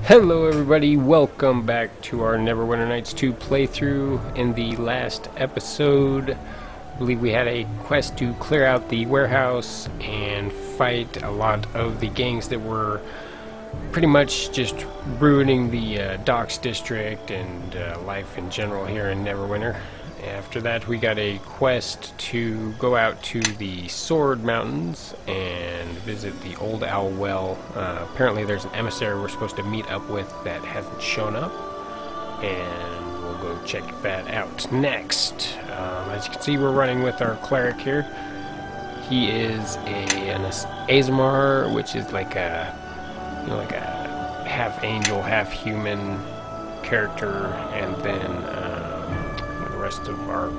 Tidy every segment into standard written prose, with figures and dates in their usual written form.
Hello everybody, welcome back to our Neverwinter Nights 2 playthrough. In the last episode, I believe we had a quest to clear out the warehouse and fight a lot of the gangs that were pretty much just ruining the docks district and life in general here in Neverwinter. After that, we got a quest to go out to the Sword Mountains and visit the Old Owl Well. Apparently there's an emissary we're supposed to meet up with that hasn't shown up, and we'll go check that out next. As you can see, we're running with our cleric here. He is an Azamar, which is like a, like a half angel, half human character, and then rest of our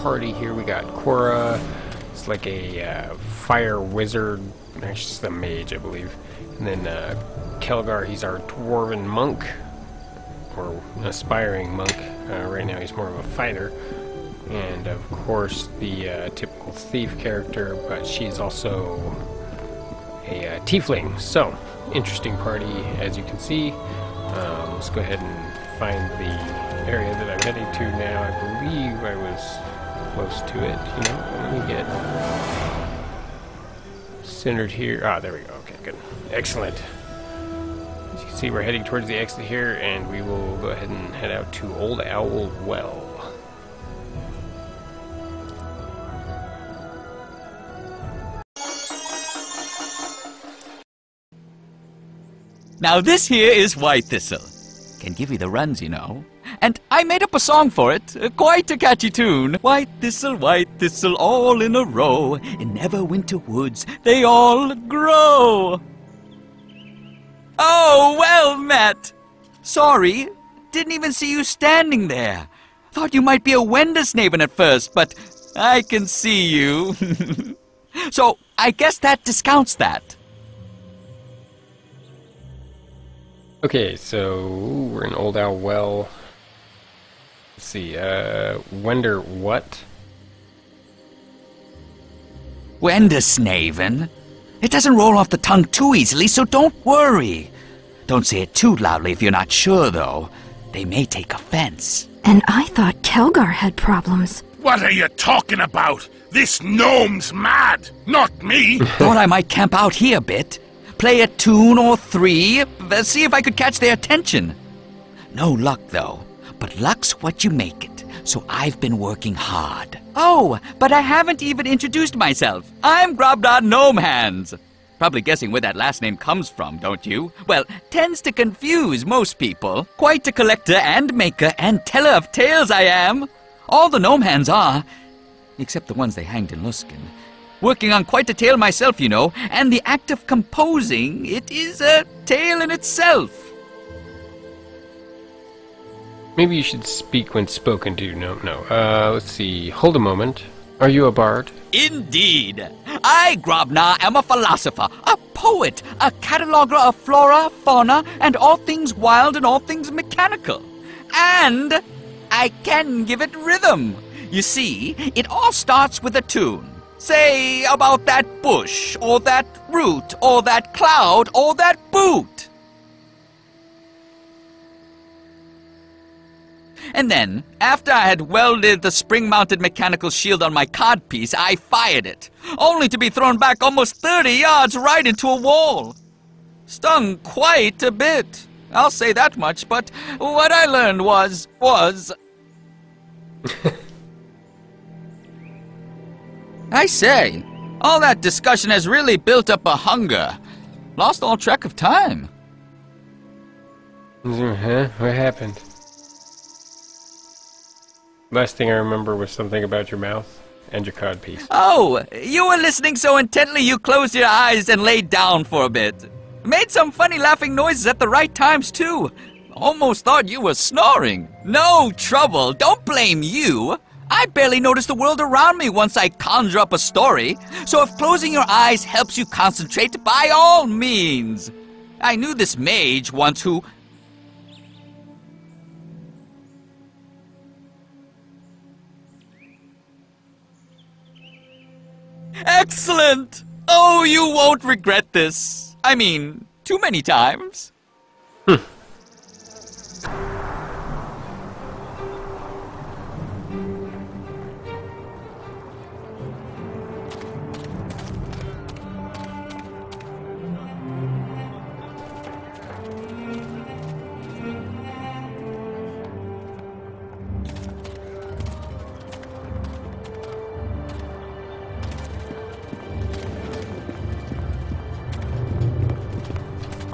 party here, we got Cora. It's like a fire wizard, actually just a mage, I believe. And then Kelgar, he's our dwarven monk, or aspiring monk. Right now he's more of a fighter. And of course the typical thief character, but she's also a tiefling. So, interesting party, as you can see. Let's go ahead and find the area that I'm heading to now. I believe I was close to it. You know, let me get centered here. Ah, there we go. Okay, good. Excellent. As you can see, we're heading towards the exit here, and we will go ahead and head out to Old Owl Well. Now this here is White Thistle. Can give you the runs, you know. And I made up a song for it, quite a catchy tune. White thistle, all in a row. In Neverwinter woods, they all grow. Oh, well met. Sorry, didn't even see you standing there. Thought you might be a Wendersnaven at first, but I can see you. So, I guess that discounts that. Okay, so we're in Old Owl Well. Let's see, Wender what? Wendersnaven? It doesn't roll off the tongue too easily, so don't worry. Don't say it too loudly if you're not sure, though. They may take offense. And I thought Kelgar had problems. What are you talking about? This gnome's mad, not me. Thought I might camp out here a bit. Play a tune or three, see if I could catch their attention. No luck, though. But luck's what you make it, so I've been working hard. Oh, but I haven't even introduced myself. I'm Grobdod Gnome Hands. Probably guessing where that last name comes from, don't you? Well, tends to confuse most people. Quite a collector and maker and teller of tales I am. All the Gnome Hands are, except the ones they hanged in Luskan. Working on quite a tale myself, you know, and the act of composing, it is a tale in itself. Maybe you should speak when spoken to. No. Let's see. Hold a moment. Are you a bard? Indeed. I, Grobnar, am a philosopher, a poet, a cataloger of flora, fauna, and all things wild and all things mechanical. And I can give it rhythm. You see, it all starts with a tune. Say about that bush, or that root, or that cloud, or that boot. And then, after I had welded the spring-mounted mechanical shield on my codpiece, I fired it, only to be thrown back almost 30 yards right into a wall. Stung quite a bit, I'll say that much, but what I learned was... I say, all that discussion has really built up a hunger. Lost all track of time. Huh? What happened? Last thing I remember was something about your mouth and your codpiece. Oh, you were listening so intently you closed your eyes and laid down for a bit. Made some funny laughing noises at the right times, too. Almost thought you were snoring. No trouble, don't blame you. I barely notice the world around me once I conjure up a story, so if closing your eyes helps you concentrate, by all means. I knew this mage once who... Excellent! Oh, you won't regret this. I mean, too many times.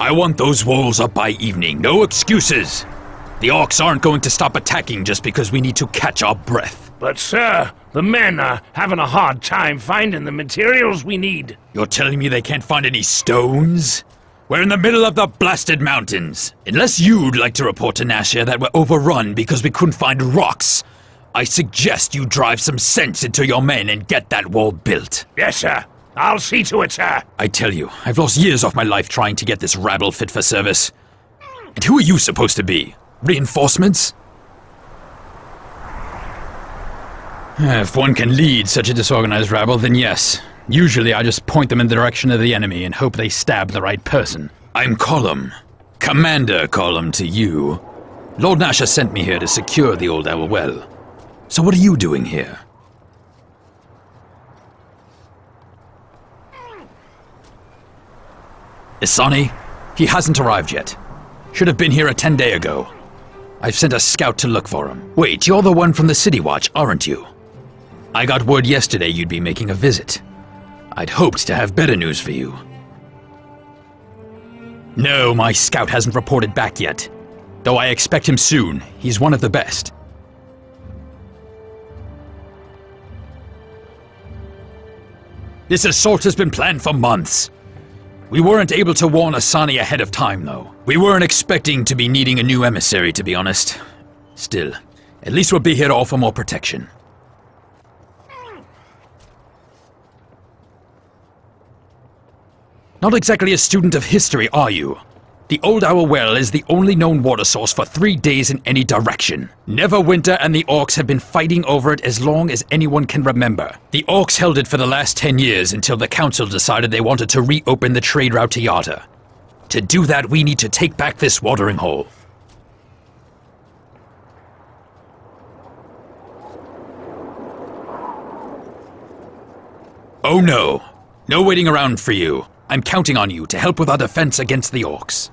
I want those walls up by evening. No excuses. The orcs aren't going to stop attacking just because we need to catch our breath. But, sir, the men are having a hard time finding the materials we need. You're telling me they can't find any stones? We're in the middle of the blasted mountains. Unless you'd like to report to Nashia that we're overrun because we couldn't find rocks, I suggest you drive some sense into your men and get that wall built. Yes, sir. I'll see to it, sir. I tell you, I've lost years off my life trying to get this rabble fit for service. And who are you supposed to be? Reinforcements? If one can lead such a disorganized rabble, then yes. Usually I just point them in the direction of the enemy and hope they stab the right person. I'm Column. Commander Column to you. Lord Nashia sent me here to secure the old Owl Well. So what are you doing here? Isani? He hasn't arrived yet. Should have been here 10 days ago. I've sent a scout to look for him. Wait, you're the one from the City Watch, aren't you? I got word yesterday you'd be making a visit. I'd hoped to have better news for you. No, my scout hasn't reported back yet. Though I expect him soon. He's one of the best. This assault has been planned for months. We weren't able to warn Asani ahead of time, though. We weren't expecting to be needing a new emissary, to be honest. Still, at least we'll be here to offer more protection. Not exactly a student of history, are you? The Old Owl Well is the only known water source for 3 days in any direction. Neverwinter and the orcs have been fighting over it as long as anyone can remember. The orcs held it for the last 10 years until the council decided they wanted to reopen the trade route to Yata. To do that, we need to take back this watering hole. Oh no. No waiting around for you. I'm counting on you to help with our defense against the orcs.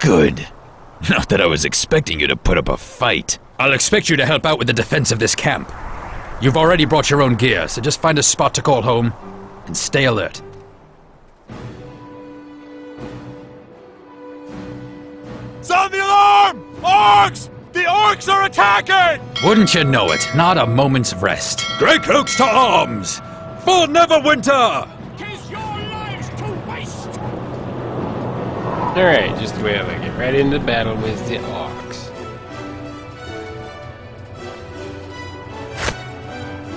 Good. Not that I was expecting you to put up a fight. I'll expect you to help out with the defense of this camp. You've already brought your own gear, so just find a spot to call home and stay alert. Sound the alarm! Orcs! The orcs are attacking! Wouldn't you know it, not a moment's rest. Grey Cloaks to arms! For Neverwinter! Alright, just the way I like it. Right into battle with the orcs.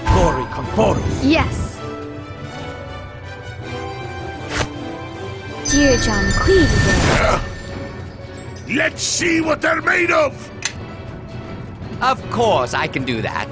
Glory Conforus! Yes. Dear John Queed. Let's see what they're made of! Of course, I can do that.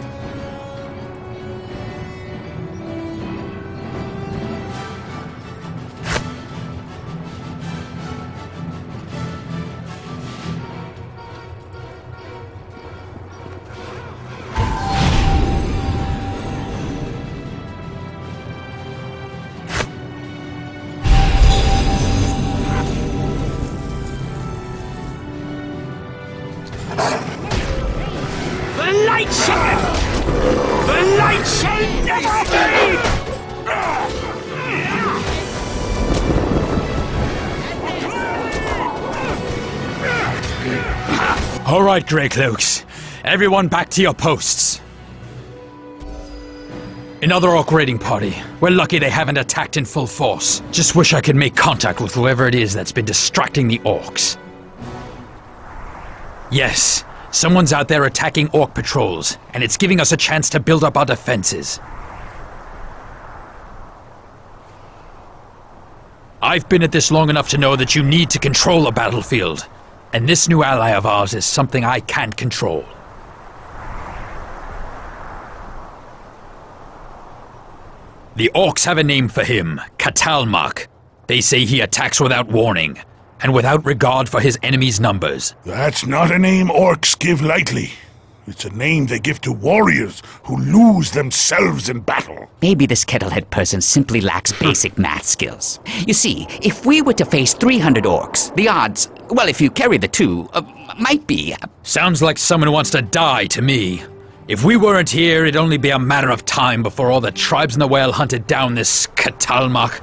The light shall never fade! All right, Grey Cloaks. Everyone back to your posts. Another orc raiding party. We're lucky they haven't attacked in full force. Just wish I could make contact with whoever it is that's been distracting the orcs. Yes, someone's out there attacking orc patrols, and it's giving us a chance to build up our defenses. I've been at this long enough to know that you need to control a battlefield, and this new ally of ours is something I can't control. The orcs have a name for him, Katalmak. They say he attacks without warning, and without regard for his enemy's numbers. That's not a name orcs give lightly. It's a name they give to warriors who lose themselves in battle. Maybe this kettlehead person simply lacks basic math skills. You see, if we were to face 300 orcs, the odds, well, if you carry the two, might be... Sounds like someone who wants to die to me. If we weren't here, it'd only be a matter of time before all the tribes in the well hunted down this Katalmach,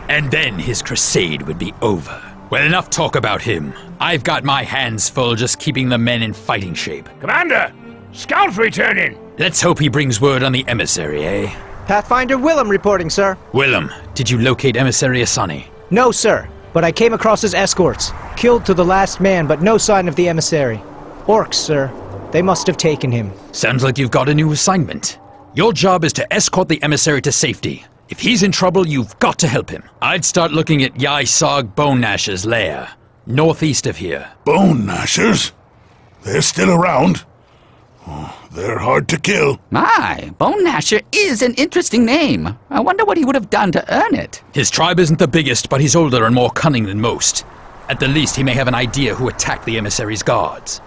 and then his crusade would be over. Well, enough talk about him. I've got my hands full just keeping the men in fighting shape. Commander! Scouts returning! Let's hope he brings word on the emissary, eh? Pathfinder Willem reporting, sir. Willem, did you locate Emissary Asani? No, sir, but I came across his escorts. Killed to the last man, but no sign of the emissary. Orcs, sir. They must have taken him. Sounds like you've got a new assignment. Your job is to escort the emissary to safety. If he's in trouble, you've got to help him. I'd start looking at BoneGnashers Lair, northeast of here. BoneGnashers? They're still around. Oh, they're hard to kill. My, BoneGnasher is an interesting name. I wonder what he would have done to earn it. His tribe isn't the biggest, but he's older and more cunning than most. At the least, he may have an idea who attacked the emissary's guards.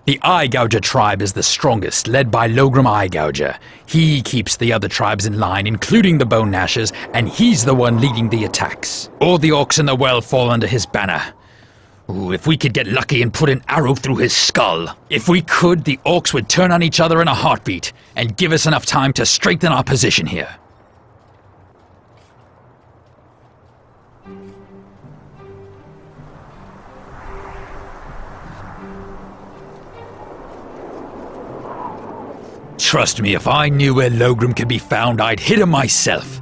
The Eye Gouger tribe is the strongest, led by Logrum Eye Gouger. He keeps the other tribes in line, including the BoneGnashers, and he's the one leading the attacks. All the orcs in the well fall under his banner. Ooh, if we could get lucky and put an arrow through his skull. If we could, the orcs would turn on each other in a heartbeat, and give us enough time to strengthen our position here. Trust me, if I knew where Logrum could be found, I'd hit him myself.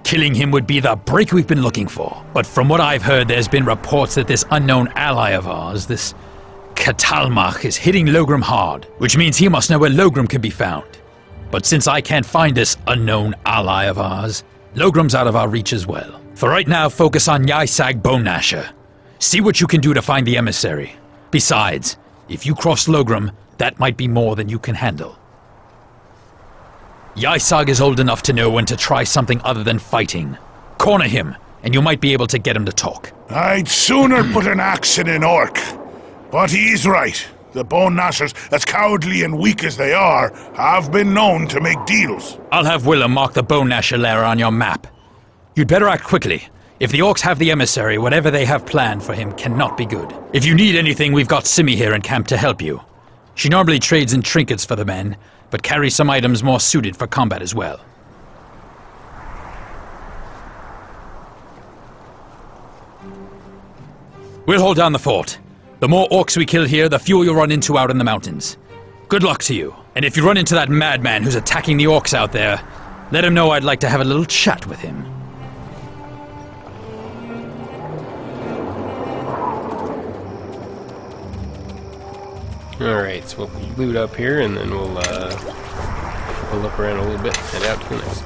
Killing him would be the break we've been looking for. But from what I've heard, there's been reports that this unknown ally of ours, this Katalmach, is hitting Logrum hard, which means he must know where Logrum can be found. But since I can't find this unknown ally of ours, Logrum's out of our reach as well. For right now, focus on BoneGnasher. See what you can do to find the emissary. Besides, if you cross Logrum, that might be more than you can handle. Ysag is old enough to know when to try something other than fighting. Corner him, and you might be able to get him to talk. I'd sooner put an axe in an orc. But he's right. The BoneGnashers, as cowardly and weak as they are, have been known to make deals. I'll have Willem mark the BoneGnasher Lair on your map. You'd better act quickly. If the orcs have the emissary, whatever they have planned for him cannot be good. If you need anything, we've got Simi here in camp to help you. She normally trades in trinkets for the men, but carries some items more suited for combat as well. We'll hold down the fort. The more orcs we kill here, the fewer you'll run into out in the mountains. Good luck to you. And if you run into that madman who's attacking the orcs out there, let him know I'd like to have a little chat with him. Alright, so we'll loot up here and then we'll look around a little bit and head out to the next.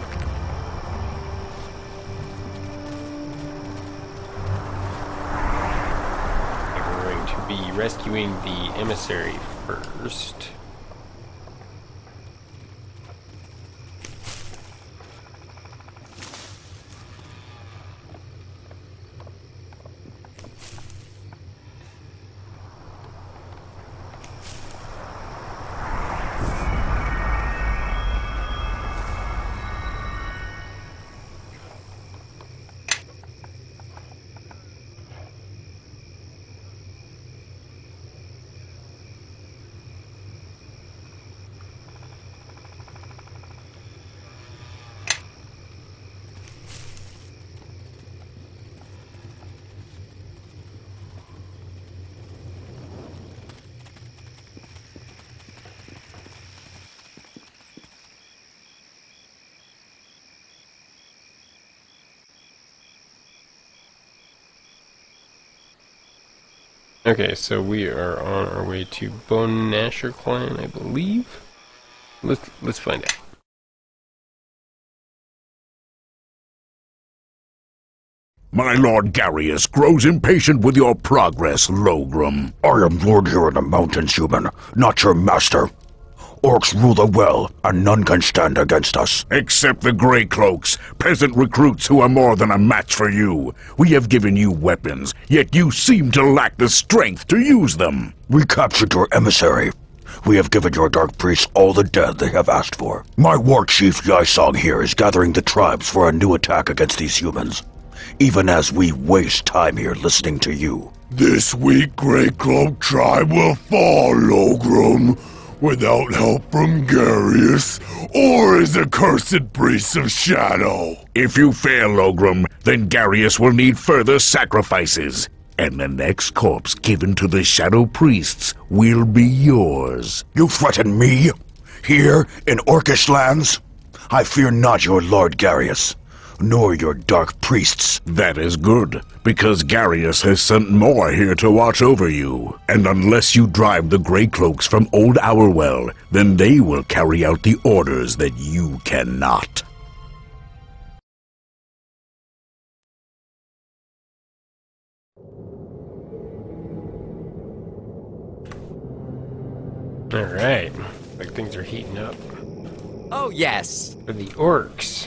We're going to be rescuing the emissary first. Okay, so we are on our way to BoneGnasher clan, I believe. Let's find out. My Lord Garius grows impatient with your progress, Logrum. I am lord here in the mountains, human, not your master. Orcs rule the well, and none can stand against us. Except the Grey Cloaks, peasant recruits who are more than a match for you. We have given you weapons, yet you seem to lack the strength to use them. We captured your emissary. We have given your dark priests all the dead they have asked for. My war chief Yisong here is gathering the tribes for a new attack against these humans, even as we waste time here listening to you. This weak Grey Cloak tribe will fall, Logrum, without help from Garius or his accursed priests of shadow. If you fail, Logrum, then Garius will need further sacrifices, and the next corpse given to the shadow priests will be yours. You threaten me? Here, in Orcish lands? I fear not your Lord Garius, nor your dark priests. That is good, because Garius has sent Moire here to watch over you. And unless you drive the Grey Cloaks from Old Hourwell, then they will carry out the orders that you cannot. Alright. Like things are heating up. Oh, yes. For the orcs.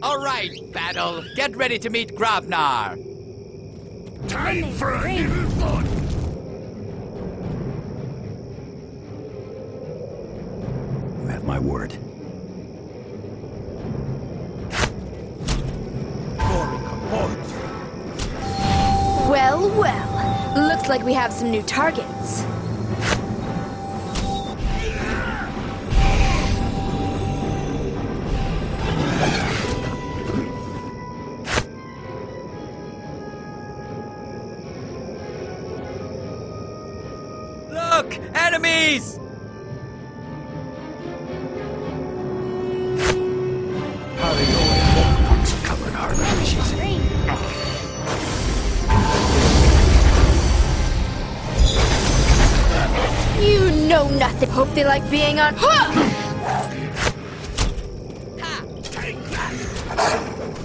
All right, battle. Get ready to meet Grabnar. Time for a little fun! You have my word. Well, well. Looks like we have some new targets. Look! Enemies! You know nothing. Hope they like being on.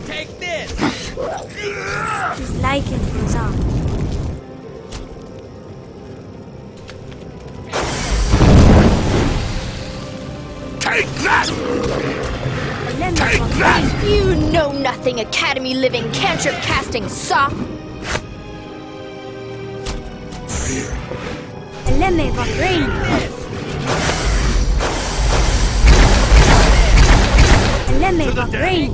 Take this! His lichen goes on. Take that! Take that! You know nothing, Academy living, cantrip casting sop. Lemme Bahrain. Lemme Bahrain.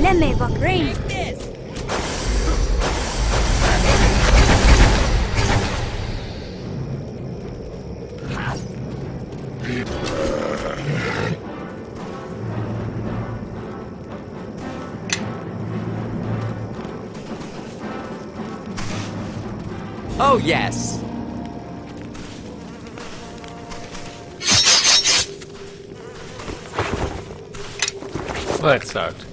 Lemme Bahrain. Oh, yes. Well, that sucked.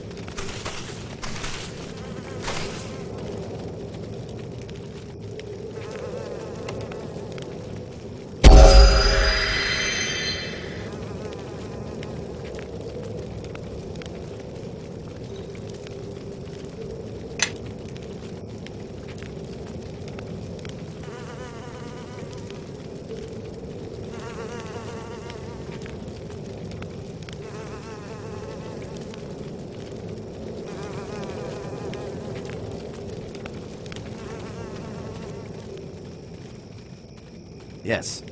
Yes.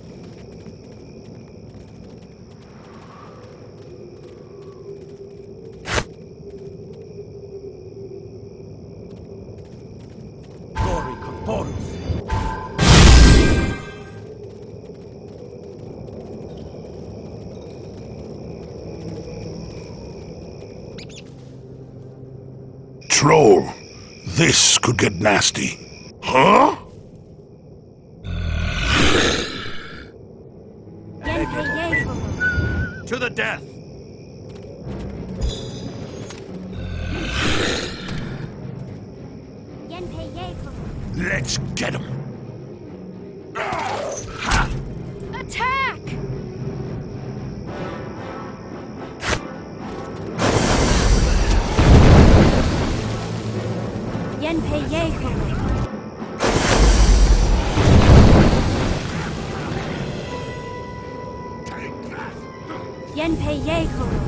Troll, this could get nasty. Huh? To the death! Let's get him. Attack! Yenpei Yekoro.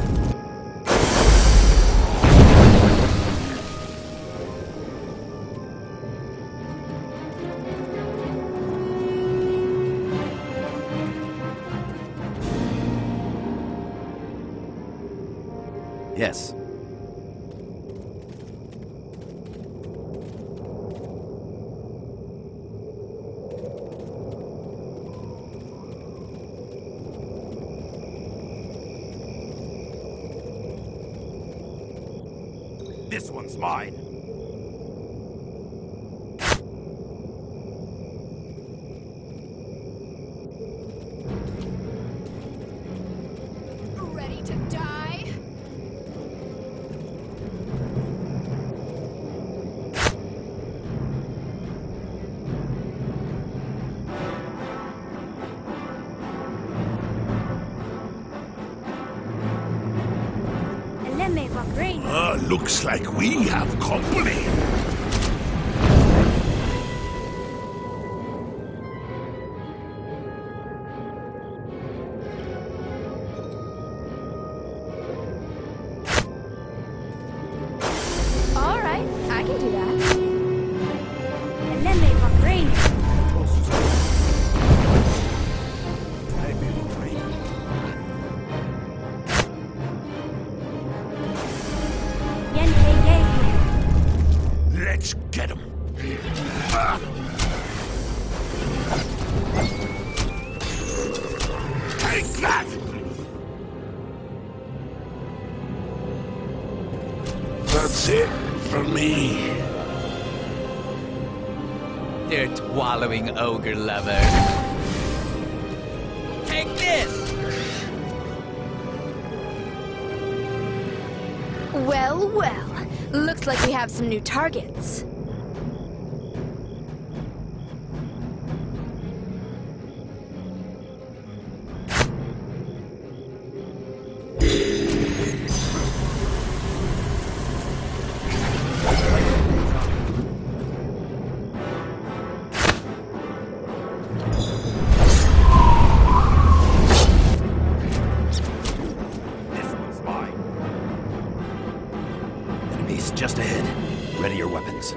Yes. This one's mine. Ready to die? Lemme va brain. Looks like we have company. All right, I can do that. Lemme va brain. Yenpei Yekoro. Let's get him. Take that! That's it for me. Dirt wallowing ogre lover. Take this! Well, well. Looks like we have some new targets. This one's mine. Enemies just ahead. Ready your weapons.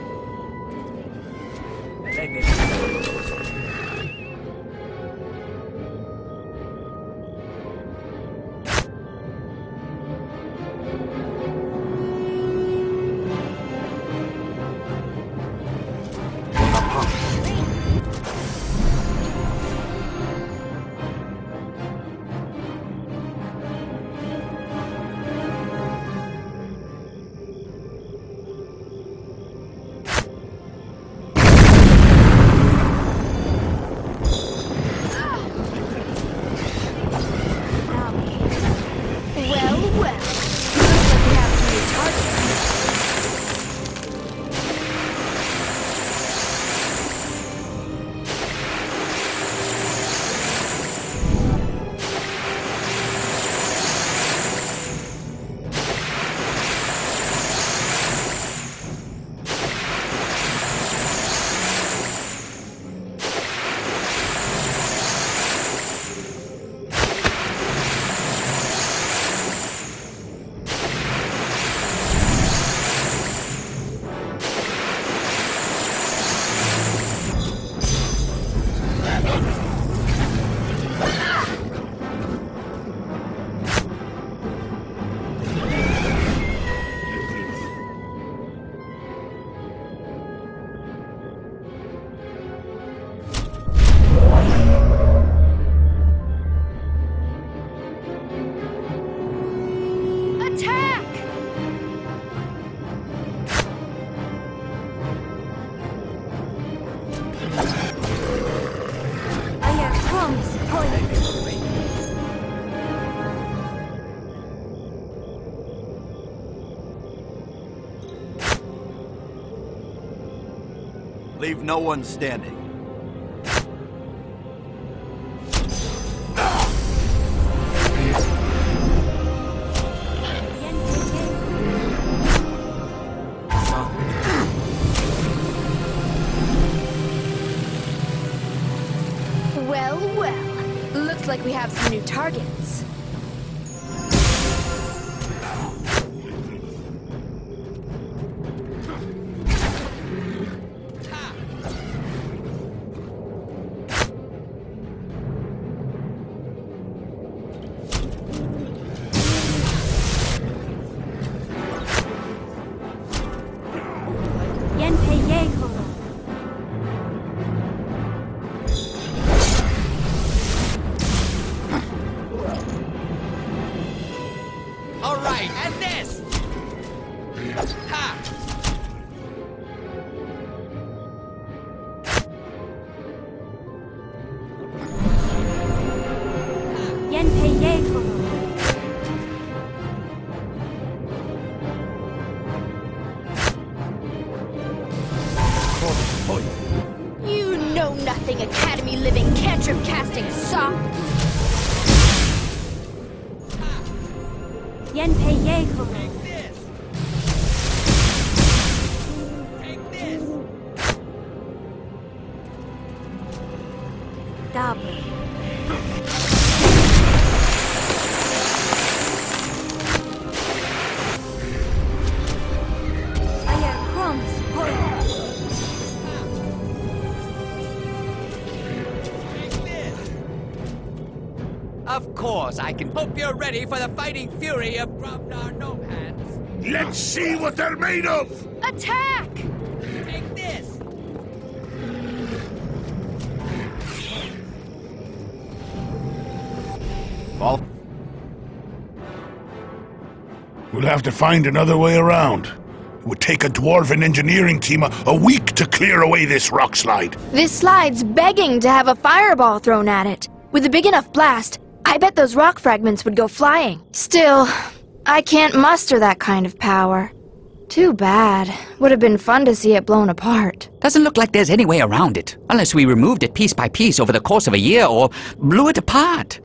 Well, well. Looks like we have some new targets. Attack! I have promised point. Leave no one standing. Well, well. Looks like we have some new targets. You know nothing, Academy living, cantrip casting sop. Yenpei Yeko. Double. Aya crumbs. Of course, I can hope you're ready for the fighting fury of Grobnar Nomads. Let's see what they're made of! Attack! Take this! Well, we'll have to find another way around. It would take a dwarven engineering team a week to clear away this rock slide. This slide's begging to have a fireball thrown at it. With a big enough blast, I bet those rock fragments would go flying. Still, I can't muster that kind of power. Too bad. Would have been fun to see it blown apart. Doesn't look like there's any way around it, unless we removed it piece by piece over the course of a year or blew it apart.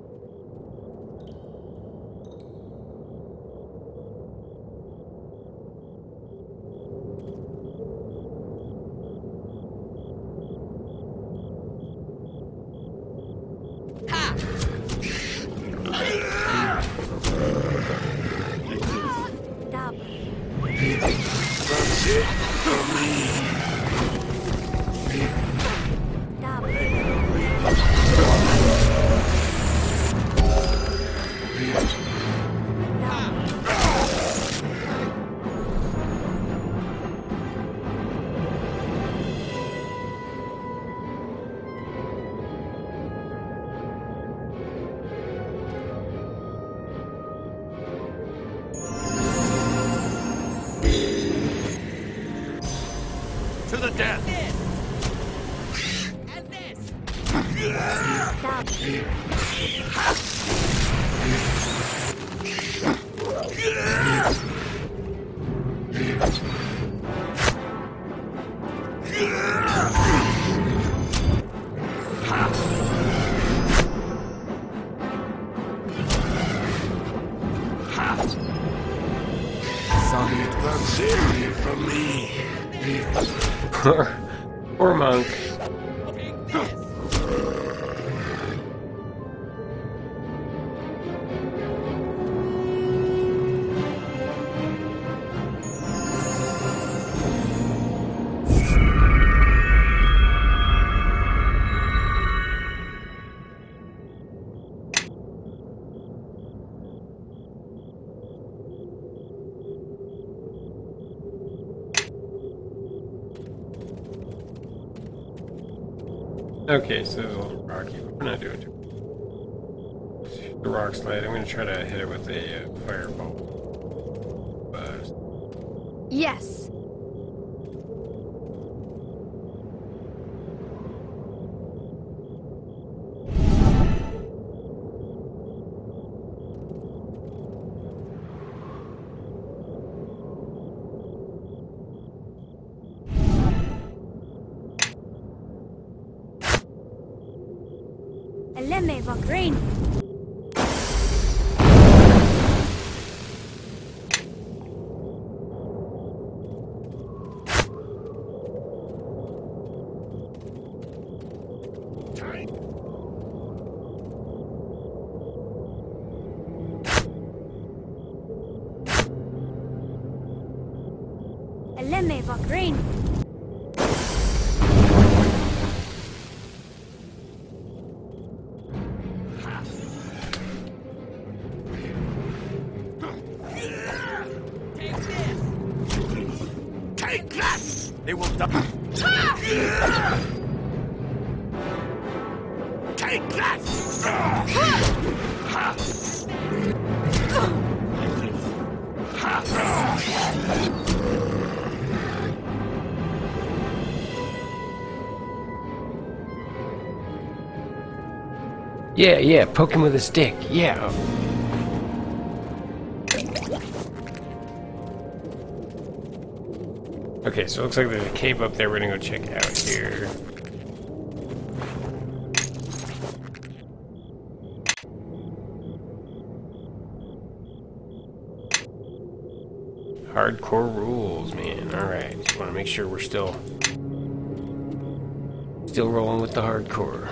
To the death! And this! That's it for me. Poor monk. Okay, so there's a little rocky, but we're not doing too much. The rock slide, I'm going to try to hit it with a fireball. Yes. Eleme Vagrain. Eleme Vagrain. Take that! They will die. Take that! Yeah, poke him with a stick. Yeah. Okay, so it looks like there's a cave up there we're gonna go check out here. Hardcore rules, man. Alright, just want to make sure we're still rolling with the hardcore.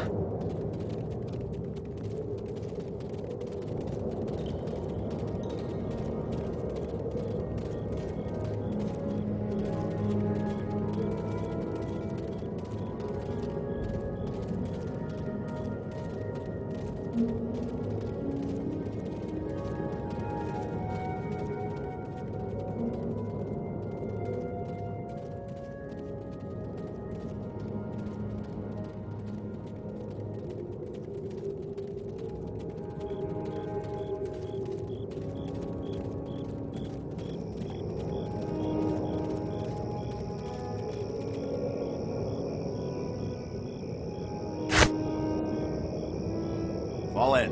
Fall in.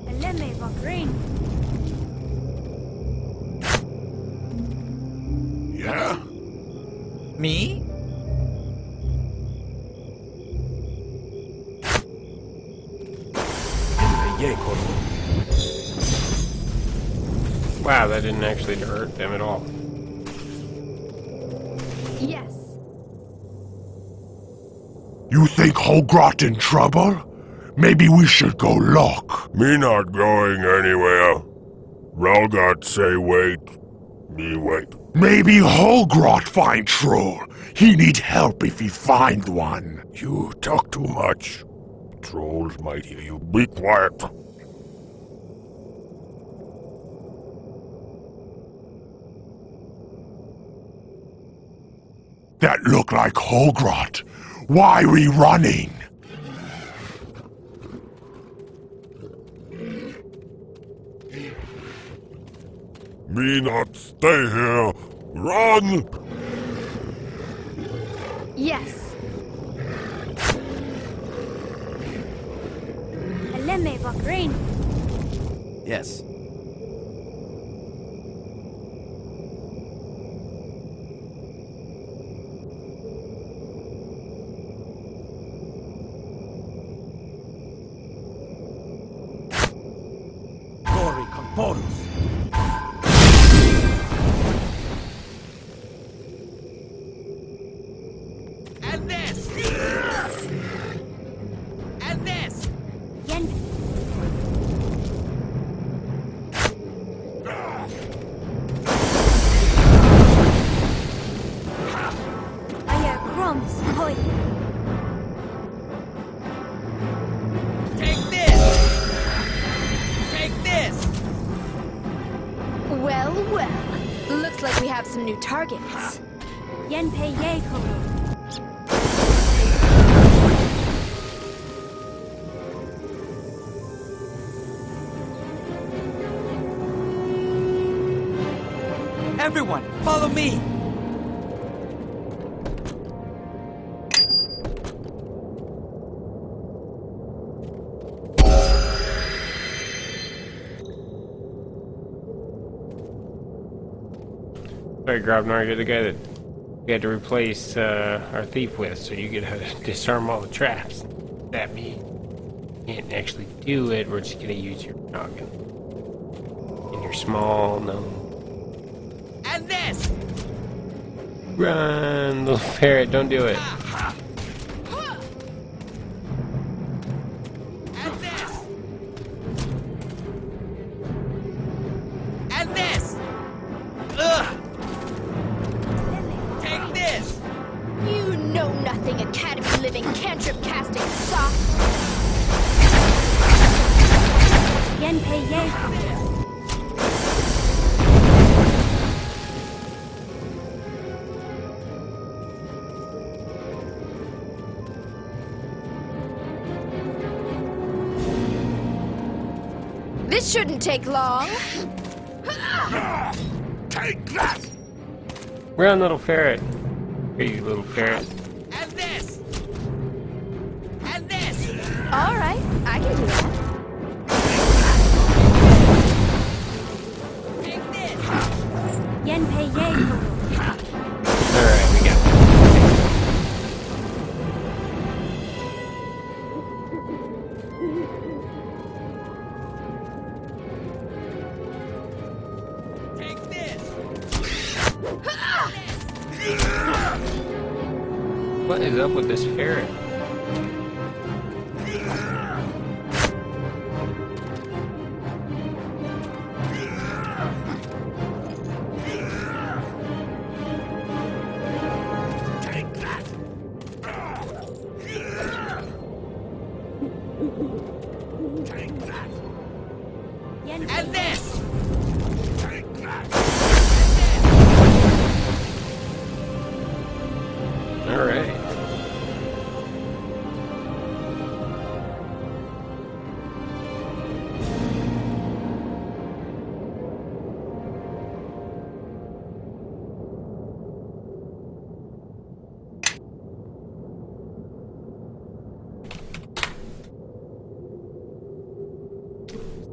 Eleme Bahrain. Yeah? Me? Wow, that didn't actually hurt them at all. Yes. You think Holgrot in trouble? Maybe we should go look. Me not going anywhere. Ralgot say wait. Me wait. Maybe Holgrot find troll. He need help if he find one. You talk too much. Trolls might hear you. Be quiet. That look like Holgrot. Why we running? Me not stay here. Run! Yes. Eleme Bahrain. Yes. And this! And this! Yen. Aya crumbs. Hoy. Take this! Take this! Well, well. Looks like we have some new targets. Yen pei yeko. Everyone, follow me! Sorry, Grobnar, you're the guy that we had to replace our thief with, so you get to disarm all the traps. That me can't actually do it. We're just gonna use your noggin and your small gnome. And this! Run, little ferret! Don't do it. And this! And this! Ugh! Take this! You know nothing, Academy living cantrip casting soft. Yen pei yeko. This shouldn't take long. Take that! Run, little ferret. Hey, you little ferret. And this! And this! Alright, I can do that. Take this! Yen pei ye koro. Alright, we got Take this! What is up with this ferret? Take that! Take that! Yen pei And ye this! Take that! Alright.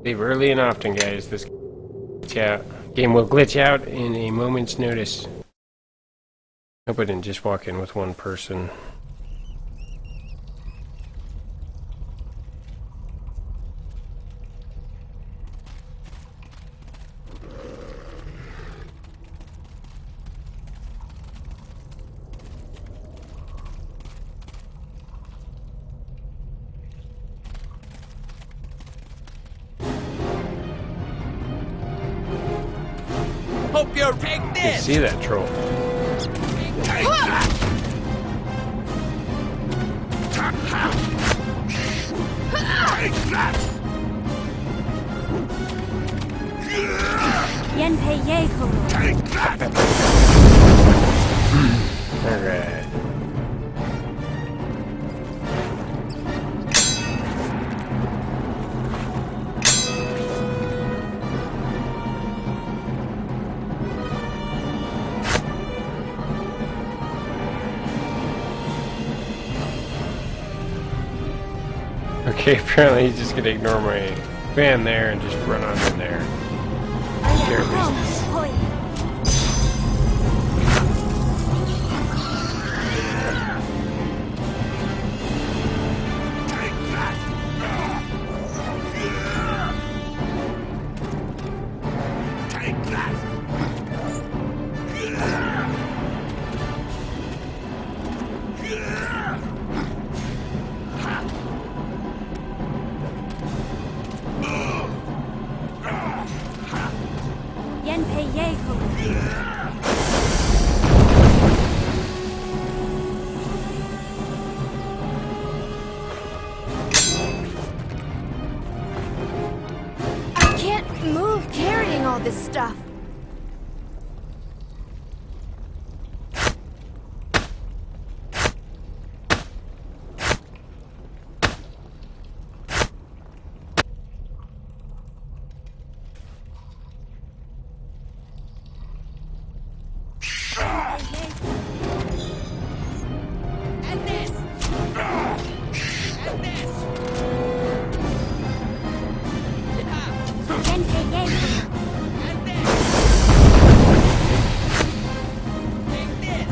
Save early and often, guys. This game will glitch out in a moment's notice. Hope I didn't just walk in with one person. Hope you'll take You this! see that troll? Yen pei ye koro. Alright. Okay, apparently he's just gonna ignore my fan there and just run on in there. Care of business. Hoi. Yen pei ye koro. I can't move carrying all this stuff. And this! And this! Yen pei ye koro. And this! Take this!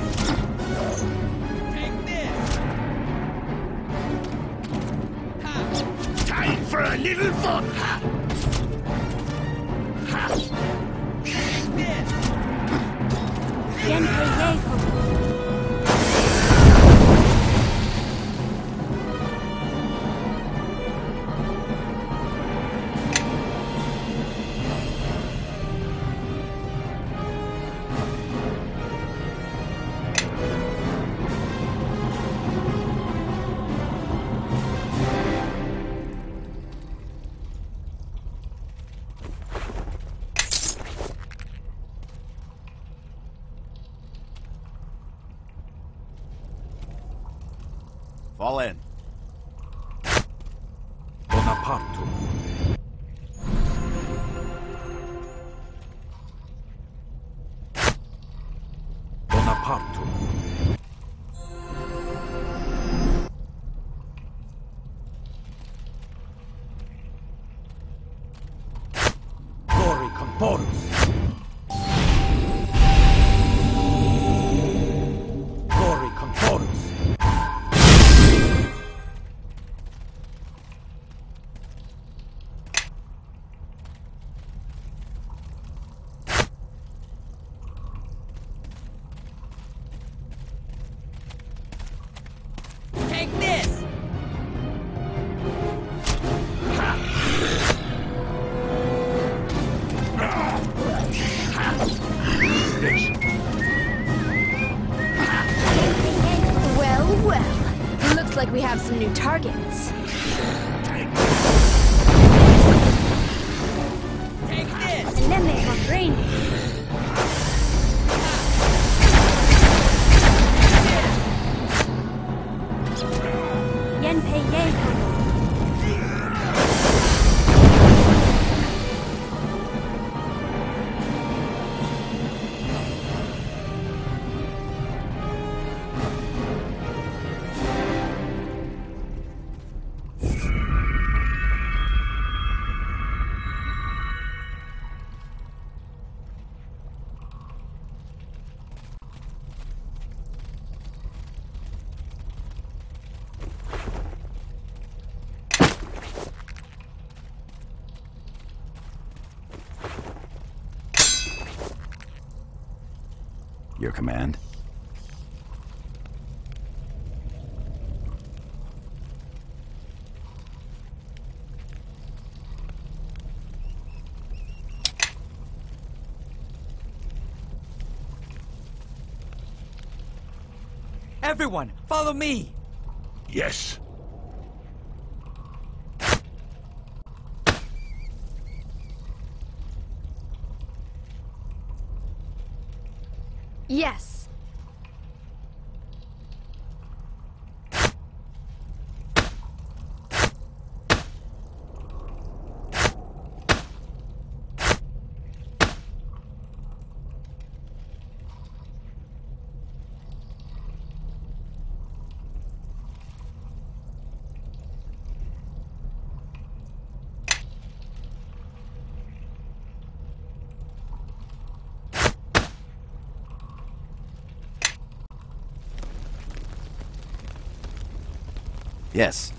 Take this! Ha! Time for a little fun! Take this! Yen pei ye koro. Fall in. Bonaparte. Bonaparte. we have some new targets. Limit of rain. Yen pei ye kobo. Your command? Everyone, follow me! Yes. Yes. Yes.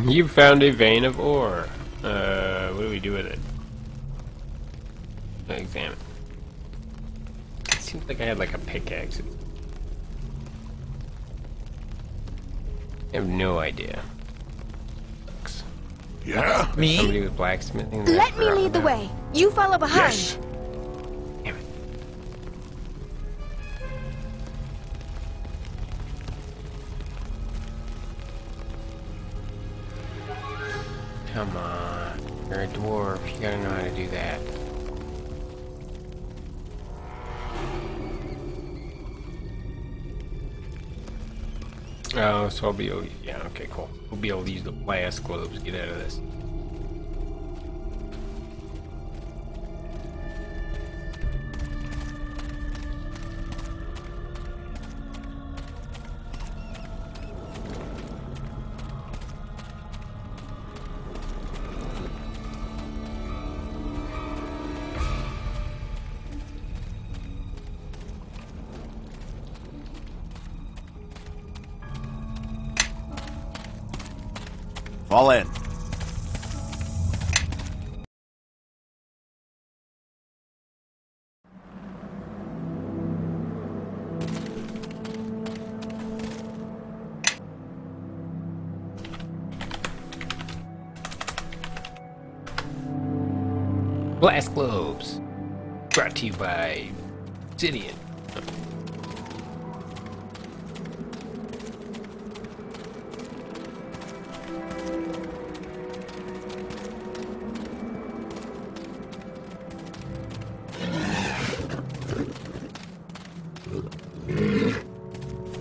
You found a vein of ore. What do we do with it? Examine. It seems like I had like a pickaxe. I have no idea. Yeah? Somebody was blacksmithing. Let me lead the way. You follow behind. Yes. Damn it. Come on. You're a dwarf. You gotta know how to do that. Oh, so I'll be able to, yeah, okay, cool. We'll be able to use the blast globes to get out of this. Fall in. Blast globes. Brought to you by Obsidian.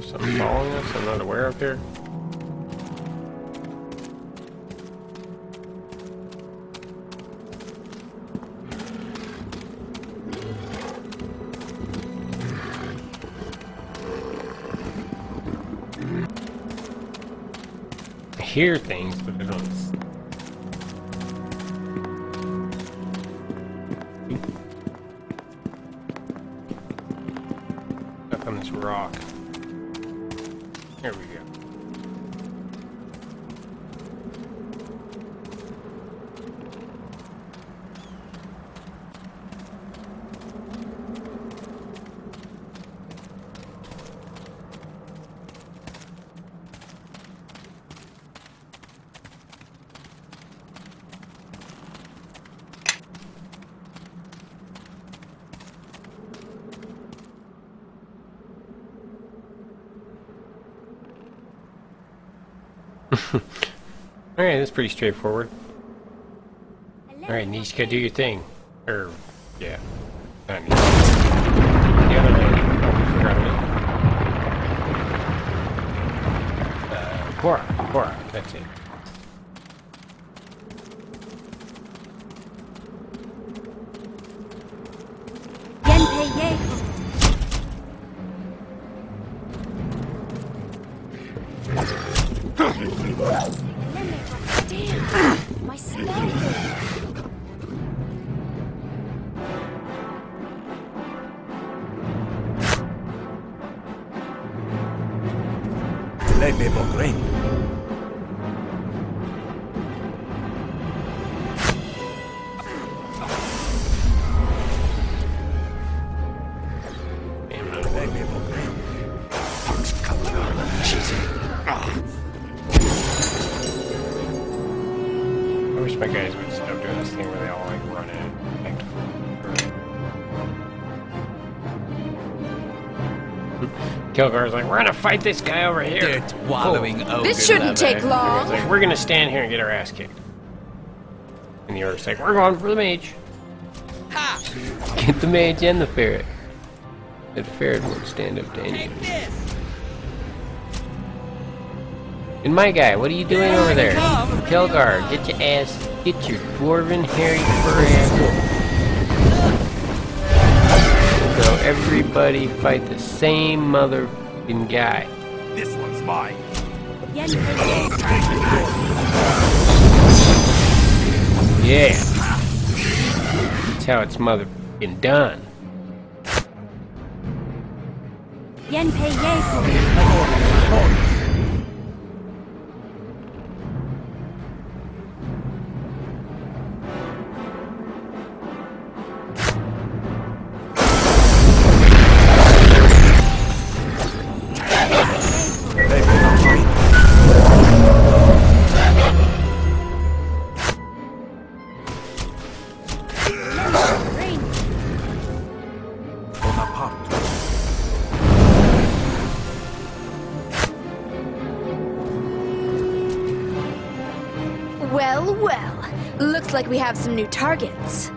Something following us I'm not aware of here. I hear things, but I don't. Stuck on this rock. There we go. Alright, that's pretty straightforward. Alright, Nishka, do your thing. Or, yeah. Not Nishka. The other lady. Oh, we forgot her name. Moire, that's it. Damn! My spell! Let me go green. I wish my guys would stop doing this thing where they all like run in. Kilgar's like, we're gonna fight this guy over here. Dirt wallowing ogre This shouldn't take He's long. like, we're gonna stand here and get our ass kicked. And the orc's like, we're going for the mage. Ha! Get the mage and the ferret. The ferret won't stand up to anything. And my guy, what are you doing over there? Kilgar, get your ass, get your dwarven hairy fur ass. So everybody fight the same motherfucking guy. This one's mine. Yeah. That's how it's motherfucking done. Well, well. Looks like we have some new targets.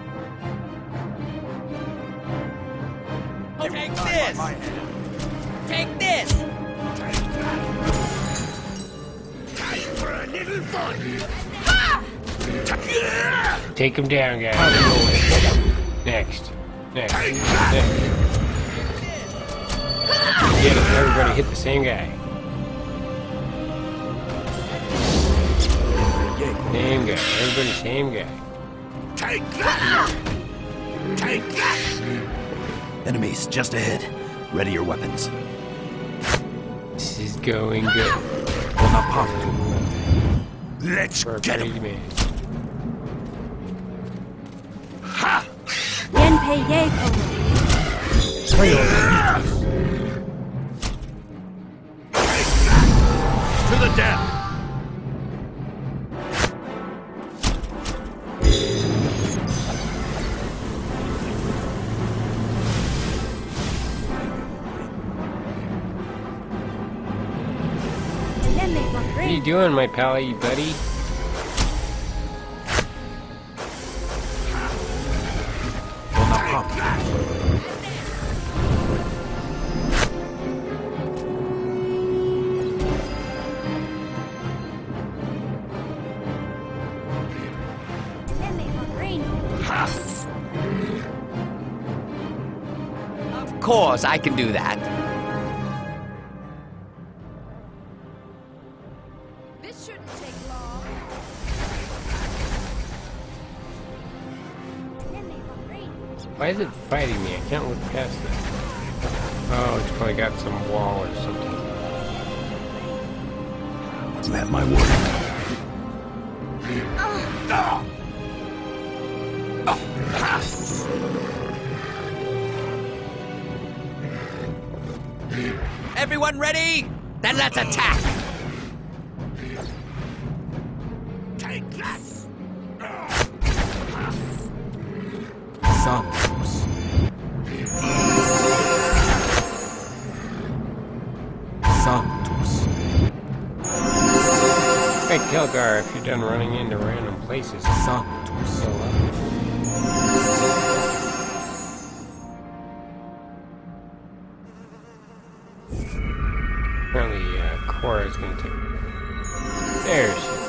Take this! Take this! Time for a little fun. Take him down, guys. Next. Next. Get him. Everybody hit the same guy. Same guy. Everybody same guy. Take that! Take that! Enemies just ahead. Ready your weapons. This is going good. Let's get him. Ha! To the death! What are you doing, my pally, buddy? Of course, I can do that. This shouldn't take long. Why is it fighting me? I can't look past it. Oh, it's probably got some wall or something. You have my word. Everyone ready? Then let's attack! Take that! Santos. Santos. Hey, Kelgar, if you're done running into random places, Santos. so apparently, Cora is going to take. There she is.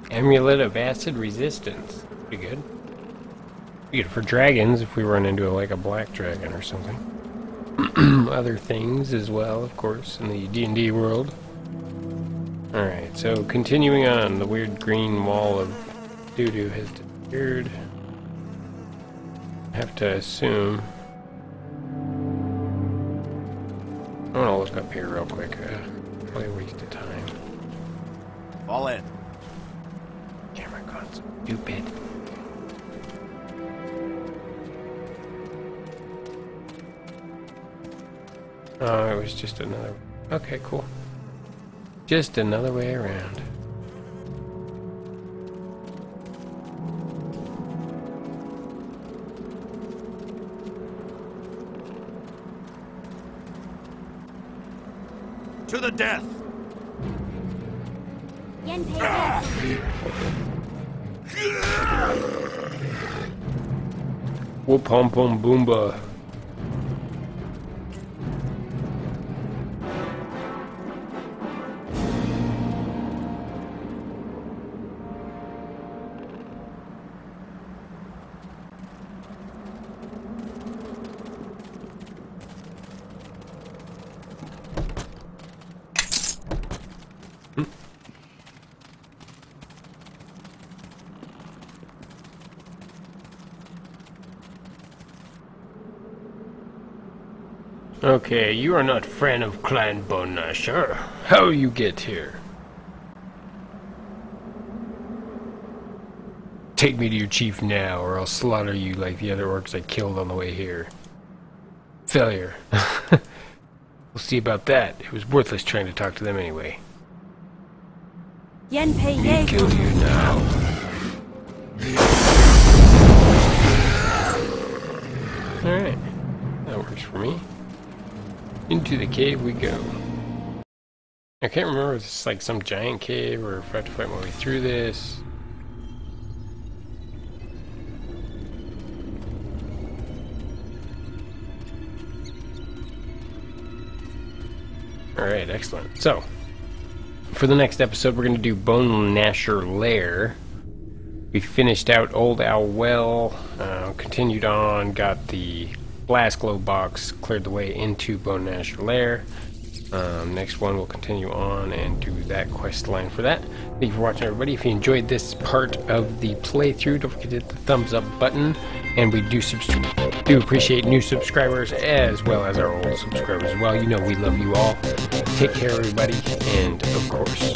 Amulet of Acid Resistance. Pretty good. We get it for dragons if we run into like a black dragon or something. Other things as well, of course, in the D&D world. Alright, so continuing on, the weird green wall of doo-doo has disappeared. I have to assume. I want to look up here real quick. Probably a waste of time. Fall in. Camera gone stupid. Oh, it was just another... Okay, cool. Just another way around. To the death! Whoop pom pom boomba. Okay, you are not friend of Clan BoneGnasher. How you get here? Take me to your chief now, or I'll slaughter you like the other orcs I killed on the way here. Failure. We'll see about that. It was worthless trying to talk to them anyway. Me kill you now. Alright. That works for me. Into the cave we go. I can't remember if it's like some giant cave or if I have to fight my way through this. Alright, excellent. So, for the next episode, we're going to do BoneGnashers Lair. We finished out Old Owl Well, continued on, got the blast glow box, cleared the way into BoneGnashers Lair. Next one, we'll continue on and do that quest line for that. Thank you for watching, everybody. If you enjoyed this part of the playthrough, don't forget to hit the thumbs up button. And we do appreciate new subscribers as well as our old subscribers as well. You know we love you all. Take care, everybody, and of course,